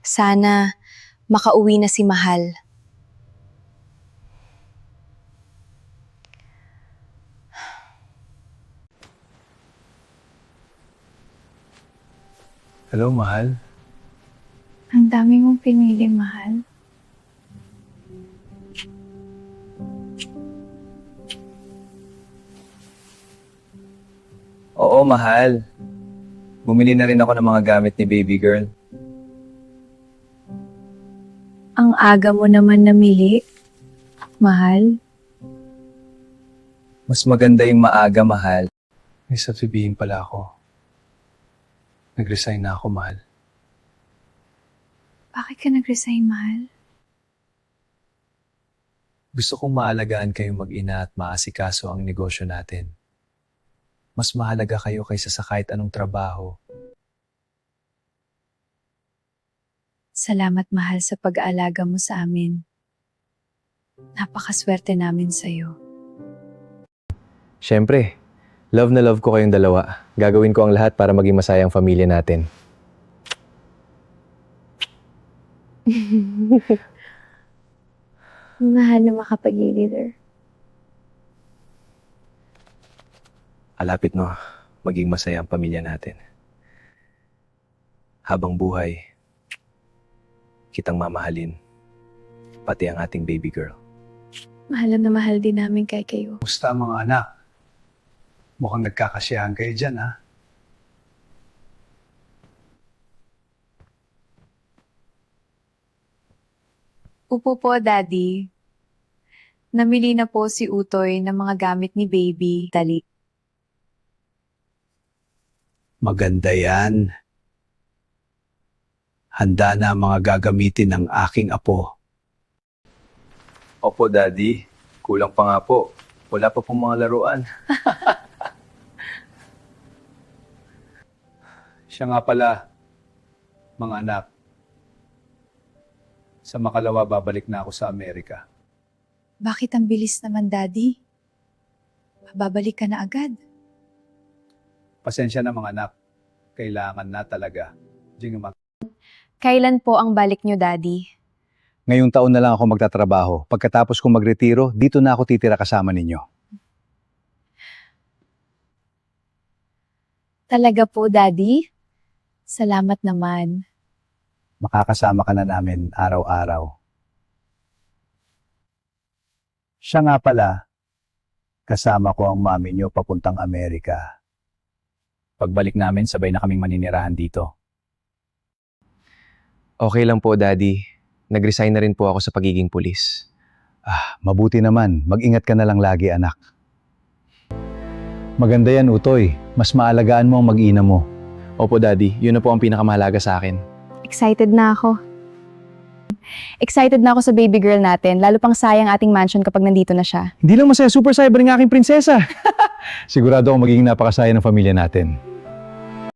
Sana makauwi na si Mahal. Hello, Mahal. Ang dami mong pinili, Mahal. Oo, Mahal. Bumili na rin ako ng mga gamit ni baby girl. Ang aga mo naman namili, Mahal. Mas maganda yung maaga, Mahal. May sasabihin pala ako. Nag-resign na ako, Mahal. Bakit ka nag-resign, Mahal? Gusto kong maalagaan kayong mag-ina at maasikaso ang negosyo natin. Mas mahalaga kayo kaysa sa kahit anong trabaho. Salamat, Mahal, sa pag-aalaga mo sa amin. Napakaswerte namin sa'yo. Siyempre, love na love ko kayong dalawa. Gagawin ko ang lahat para maging masaya ang pamilya natin. Mahal na makapag-leader. Alapit no, maging masaya ang pamilya natin. Habang buhay, kitang mamahalin, pati ang ating baby girl. Mahal na mahal din namin kayo. Musta mga anak? Mukhang nagkakasiyahan kayo dyan, ha? Upo po, Daddy. Namili na po si Utoy ng mga gamit ni Baby. Dali. Maganda yan. Handa na ang mga gagamitin ng aking apo. Opo, Daddy. Kulang pa nga po. Wala pa pong mga laruan. Siya nga pala, mga anak. Sa makalawa, babalik na ako sa Amerika. Bakit ang bilis naman, Daddy? Babalik ka na agad. Pasensya na mga anak. Kailangan na talaga. Kailan po ang balik nyo, Daddy? Ngayong taon na lang ako magtatrabaho. Pagkatapos kong magretiro, dito na ako titira kasama ninyo. Talaga po, Daddy? Salamat naman. Makakasama ka na namin araw-araw. Siya nga pala, kasama ko ang mami niyo papuntang Amerika. Pagbalik namin, sabay na kaming maninirahan dito. Okay lang po, Daddy. Nag-resign na rin po ako sa pagiging pulis. Mabuti naman. Mag-ingat ka na lang lagi, anak. Maganda yan, Utoy. Mas maalagaan mo ang mag-ina mo. Opo, Daddy. Yun na po ang pinakamahalaga sa akin. Excited na ako. Excited na ako sa baby girl natin, lalo pang sayang ating mansion kapag nandito na siya. Hindi lang masaya, super cyber ng aking prinsesa. Sigurado akong magiging napakasaya ng pamilya natin.